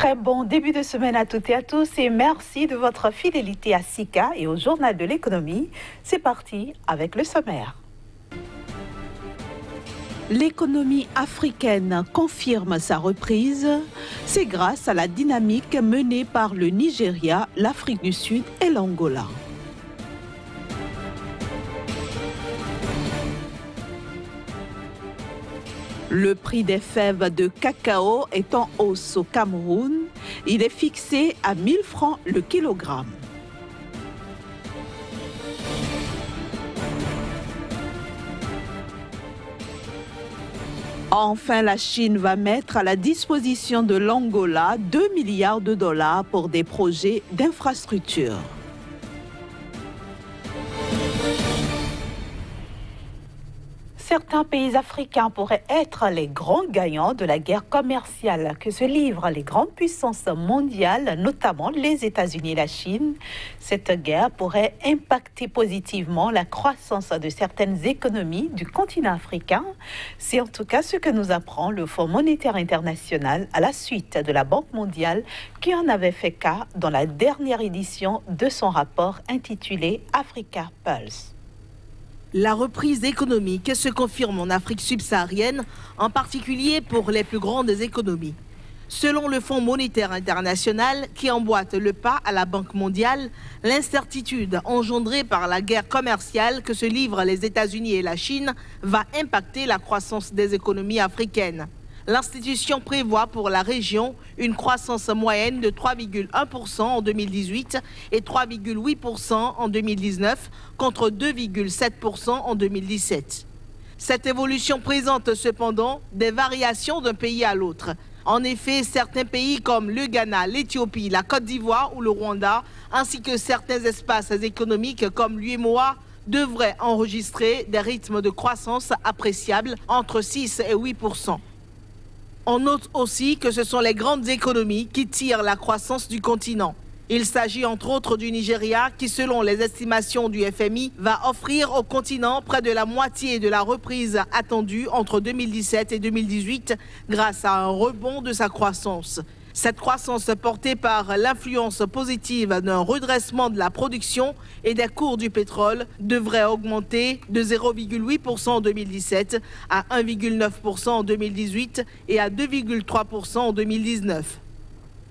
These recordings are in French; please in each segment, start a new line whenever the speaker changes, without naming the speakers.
Très bon début de semaine à toutes et à tous et merci de votre fidélité à SICA et au Journal de l'économie. C'est parti avec le sommaire. L'économie africaine confirme sa reprise. C'est grâce à la dynamique menée par le Nigeria, l'Afrique du Sud et l'Angola. Le prix des fèves de cacao est en hausse au Cameroun. Il est fixé à 1 000 francs le kilogramme. Enfin, la Chine va mettre à la disposition de l'Angola 2 milliards de dollars pour des projets d'infrastructure. Certains pays africains pourraient être les grands gagnants de la guerre commerciale que se livrent les grandes puissances mondiales, notamment les États-Unis et la Chine. Cette guerre pourrait impacter positivement la croissance de certaines économies du continent africain. C'est en tout cas ce que nous apprend le Fonds monétaire international à la suite de la Banque mondiale qui en avait fait cas dans la dernière édition de son rapport intitulé Africa Pulse.
La reprise économique se confirme en Afrique subsaharienne, en particulier pour les plus grandes économies. Selon le Fonds monétaire international, qui emboîte le pas à la Banque mondiale, l'incertitude engendrée par la guerre commerciale que se livrent les États-Unis et la Chine va impacter la croissance des économies africaines. L'institution prévoit pour la région une croissance moyenne de 3,1% en 2018 et 3,8% en 2019 contre 2,7% en 2017. Cette évolution présente cependant des variations d'un pays à l'autre. En effet, certains pays comme le Ghana, l'Éthiopie, la Côte d'Ivoire ou le Rwanda, ainsi que certains espaces économiques comme l'UEMOA, devraient enregistrer des rythmes de croissance appréciables entre 6 et 8%. On note aussi que ce sont les grandes économies qui tirent la croissance du continent. Il s'agit entre autres du Nigeria qui, selon les estimations du FMI, va offrir au continent près de la moitié de la reprise attendue entre 2017 et 2018 grâce à un rebond de sa croissance. Cette croissance portée par l'influence positive d'un redressement de la production et des cours du pétrole devrait augmenter de 0,8% en 2017 à 1,9% en 2018 et à 2,3% en 2019.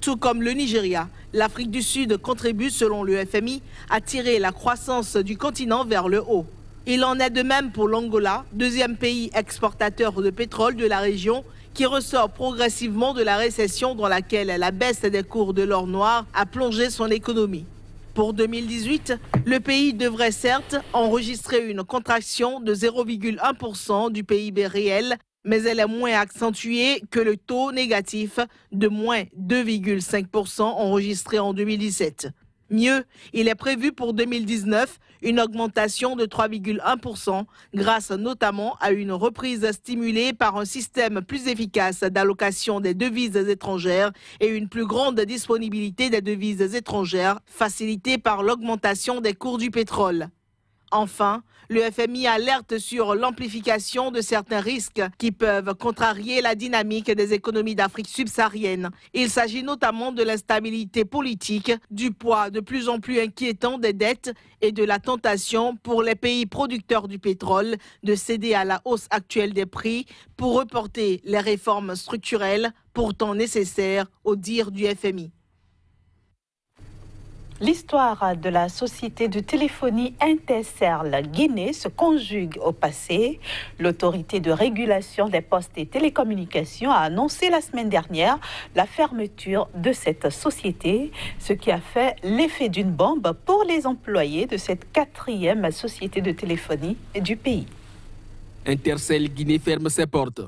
Tout comme le Nigeria, l'Afrique du Sud contribue, selon le FMI, à tirer la croissance du continent vers le haut. Il en est de même pour l'Angola, deuxième pays exportateur de pétrole de la région, qui ressort progressivement de la récession dans laquelle la baisse des cours de l'or noir a plongé son économie. Pour 2018, le pays devrait certes enregistrer une contraction de 0,1% du PIB réel, mais elle est moins accentuée que le taux négatif de moins 2,5% enregistré en 2017. Mieux, il est prévu pour 2019 une augmentation de 3,1% grâce notamment à une reprise stimulée par un système plus efficace d'allocation des devises étrangères et une plus grande disponibilité des devises étrangères facilitée par l'augmentation des cours du pétrole. Enfin, le FMI alerte sur l'amplification de certains risques qui peuvent contrarier la dynamique des économies d'Afrique subsaharienne. Il s'agit notamment de l'instabilité politique, du poids de plus en plus inquiétant des dettes et de la tentation pour les pays producteurs du pétrole de céder à la hausse actuelle des prix pour reporter les réformes structurelles pourtant nécessaires au dire du FMI.
L'histoire de la société de téléphonie Intercell Guinée se conjugue au passé. L'autorité de régulation des postes et télécommunications a annoncé la semaine dernière la fermeture de cette société, ce qui a fait l'effet d'une bombe pour les employés de cette quatrième société de téléphonie du pays.
Intercell Guinée ferme ses portes.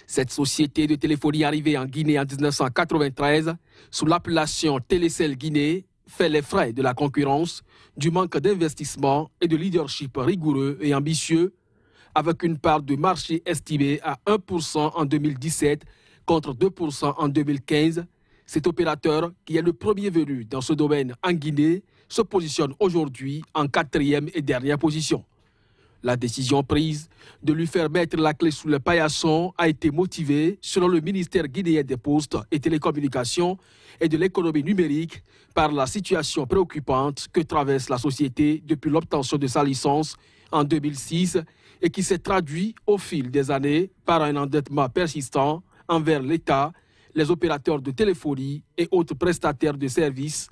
Cette société de téléphonie arrivée en Guinée en 1993 sous l'appellation Télécell Guinée fait les frais de la concurrence, du manque d'investissement et de leadership rigoureux et ambitieux, avec une part de marché estimée à 1% en 2017 contre 2% en 2015. Cet opérateur, qui est le premier venu dans ce domaine en Guinée, se positionne aujourd'hui en quatrième et dernière position. La décision prise de lui faire mettre la clé sous le paillasson a été motivée, selon le ministère guinéen des Postes et Télécommunications et de l'économie numérique, par la situation préoccupante que traverse la société depuis l'obtention de sa licence en 2006 et qui s'est traduit au fil des années par un endettement persistant envers l'État, les opérateurs de téléphonie et autres prestataires de services,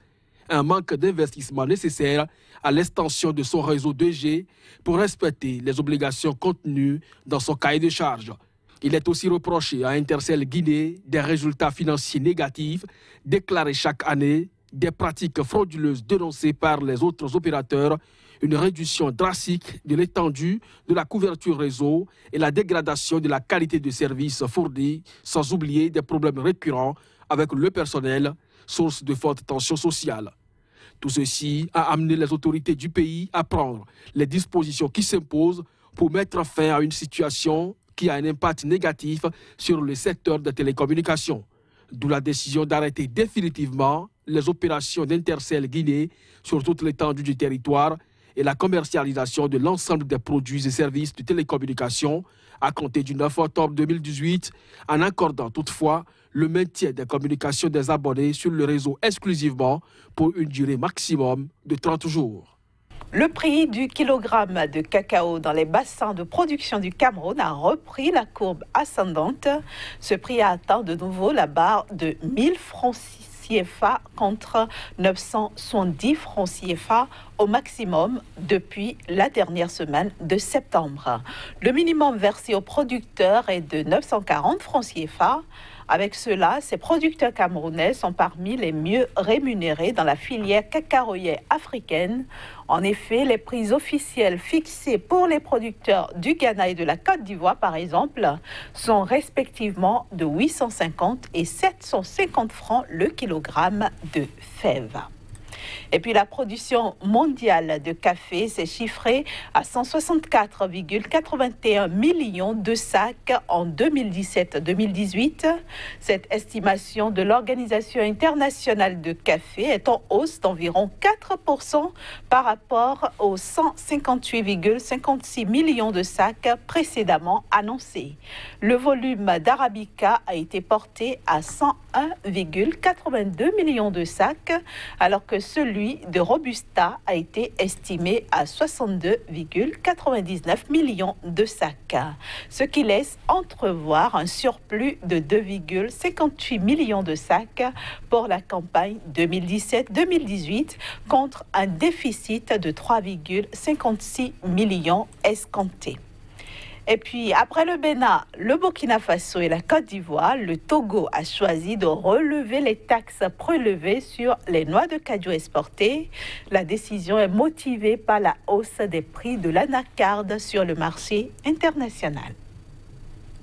un manque d'investissement nécessaire à l'extension de son réseau 2G pour respecter les obligations contenues dans son cahier de charges. Il est aussi reproché à Intercell Guinée des résultats financiers négatifs déclarés chaque année, des pratiques frauduleuses dénoncées par les autres opérateurs, une réduction drastique de l'étendue de la couverture réseau et la dégradation de la qualité de service fourni, sans oublier des problèmes récurrents avec le personnel, source de forte tension sociale. Tout ceci a amené les autorités du pays à prendre les dispositions qui s'imposent pour mettre fin à une situation qui a un impact négatif sur le secteur des télécommunications. D'où la décision d'arrêter définitivement les opérations d'Intercell Guinée sur toute l'étendue du territoire et la commercialisation de l'ensemble des produits et services de télécommunications à compter du 9 octobre 2018, en accordant toutefois le maintien des communications des abonnés sur le réseau exclusivement pour une durée maximum de 30 jours.
Le prix du kilogramme de cacao dans les bassins de production du Cameroun a repris la courbe ascendante. Ce prix a atteint de nouveau la barre de 1000 francs CFA contre 970 francs CFA au maximum depuis la dernière semaine de septembre. Le minimum versé aux producteurs est de 940 francs CFA. Avec cela, ces producteurs camerounais sont parmi les mieux rémunérés dans la filière cacaoyère africaine. En effet, les prix officiels fixés pour les producteurs du Ghana et de la Côte d'Ivoire, par exemple, sont respectivement de 850 et 750 francs le kilogramme de fèves. Et puis la production mondiale de café s'est chiffrée à 164,81 millions de sacs en 2017-2018. Cette estimation de l'Organisation internationale de café est en hausse d'environ 4% par rapport aux 158,56 millions de sacs précédemment annoncés. Le volume d'Arabica a été porté à 101,82 millions de sacs, alors que celui de Robusta a été estimé à 62,99 millions de sacs, ce qui laisse entrevoir un surplus de 2,58 millions de sacs pour la campagne 2017-2018 contre un déficit de 3,56 millions escompté. Et puis, après le Bénin, le Burkina Faso et la Côte d'Ivoire, le Togo a choisi de relever les taxes prélevées sur les noix de cajou exportées. La décision est motivée par la hausse des prix de l'anacarde sur le marché international.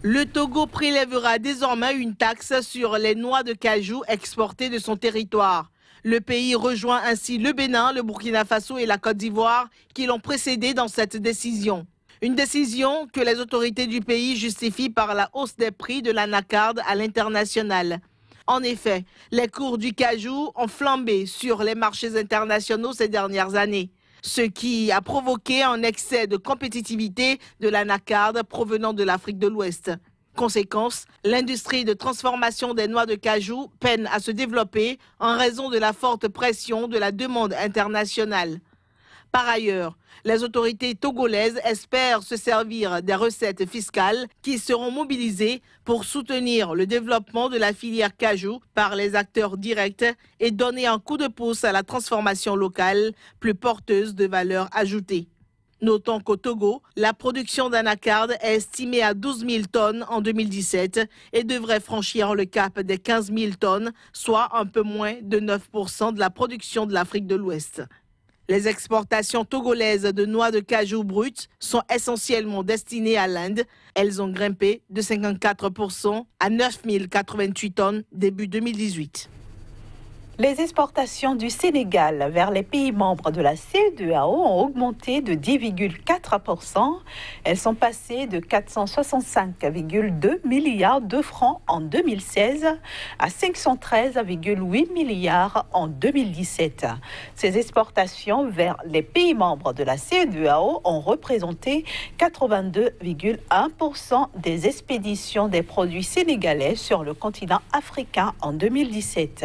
Le Togo prélèvera désormais une taxe sur les noix de cajou exportées de son territoire. Le pays rejoint ainsi le Bénin, le Burkina Faso et la Côte d'Ivoire qui l'ont précédé dans cette décision. Une décision que les autorités du pays justifient par la hausse des prix de l'anacarde à l'international. En effet, les cours du cajou ont flambé sur les marchés internationaux ces dernières années, ce qui a provoqué un excès de compétitivité de l'anacarde provenant de l'Afrique de l'Ouest. Conséquence, l'industrie de transformation des noix de cajou peine à se développer en raison de la forte pression de la demande internationale. Par ailleurs, les autorités togolaises espèrent se servir des recettes fiscales qui seront mobilisées pour soutenir le développement de la filière cajou par les acteurs directs et donner un coup de pouce à la transformation locale plus porteuse de valeur ajoutée. Notons qu'au Togo, la production d'anacarde est estimée à 12 000 tonnes en 2017 et devrait franchir le cap des 15 000 tonnes, soit un peu moins de 9% de la production de l'Afrique de l'Ouest. Les exportations togolaises de noix de cajou brutes sont essentiellement destinées à l'Inde. Elles ont grimpé de 54% à 9 088 tonnes début 2018.
Les exportations du Sénégal vers les pays membres de la CEDEAO ont augmenté de 10,4%. Elles sont passées de 465,2 milliards de francs en 2016 à 513,8 milliards en 2017. Ces exportations vers les pays membres de la CEDEAO ont représenté 82,1% des expéditions des produits sénégalais sur le continent africain en 2017.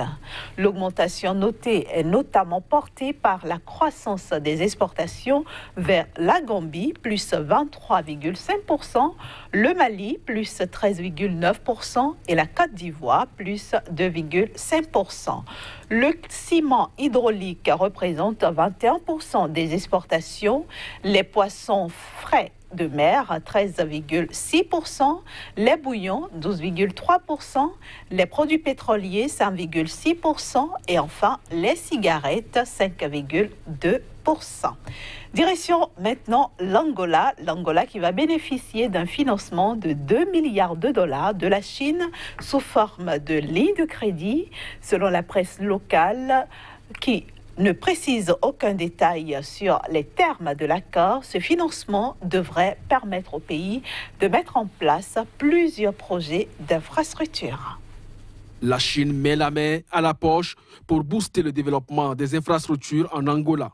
L'augmentation notée est notamment portée par la croissance des exportations vers la Gambie, plus 23,5%, le Mali, plus 13,9% et la Côte d'Ivoire, plus 2,5%. Le ciment hydraulique représente 21% des exportations, les poissons frais de mer, 13,6%, les bouillons, 12,3%, les produits pétroliers, 5,6% et enfin les cigarettes, 5,2%. Direction maintenant l'Angola. L'Angola qui va bénéficier d'un financement de 2 milliards de dollars de la Chine sous forme de lignes de crédit, selon la presse locale qui ne précise aucun détail sur les termes de l'accord. Ce financement devrait permettre au pays de mettre en place plusieurs projets d'infrastructures.
La Chine met la main à la poche pour booster le développement des infrastructures en Angola.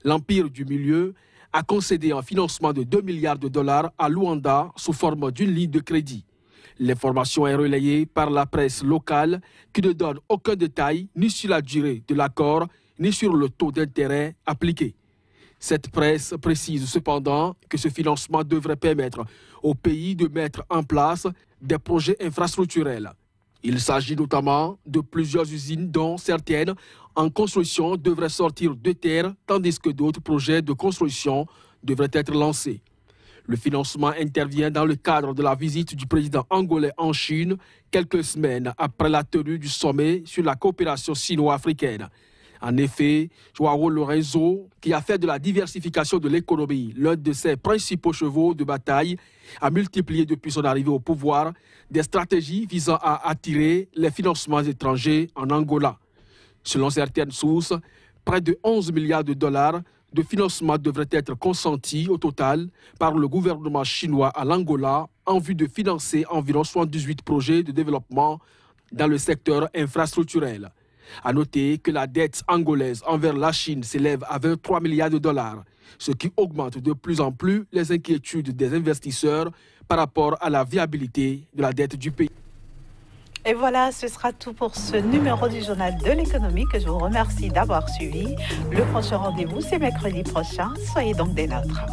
L'Empire du Milieu a concédé un financement de 2 milliards de dollars à Luanda sous forme d'une ligne de crédit. L'information est relayée par la presse locale qui ne donne aucun détail ni sur la durée de l'accord ni sur le taux d'intérêt appliqué. Cette presse précise cependant que ce financement devrait permettre au pays de mettre en place des projets infrastructurels. Il s'agit notamment de plusieurs usines dont certaines en construction devraient sortir de terre tandis que d'autres projets de construction devraient être lancés. Le financement intervient dans le cadre de la visite du président angolais en Chine quelques semaines après la tenue du sommet sur la coopération sino-africaine. En effet, João Lourenço, qui a fait de la diversification de l'économie l'un de ses principaux chevaux de bataille, a multiplié depuis son arrivée au pouvoir des stratégies visant à attirer les financements étrangers en Angola. Selon certaines sources, près de 11 milliards de dollars de financement devraient être consentis au total par le gouvernement chinois à l'Angola en vue de financer environ 78 projets de développement dans le secteur infrastructurel. À noter que la dette angolaise envers la Chine s'élève à 23 milliards de dollars, ce qui augmente de plus en plus les inquiétudes des investisseurs par rapport à la viabilité de la dette du pays.
Et voilà, ce sera tout pour ce numéro du Journal de l'économie que je vous remercie d'avoir suivi. Le prochain rendez-vous, c'est mercredi prochain. Soyez donc des nôtres.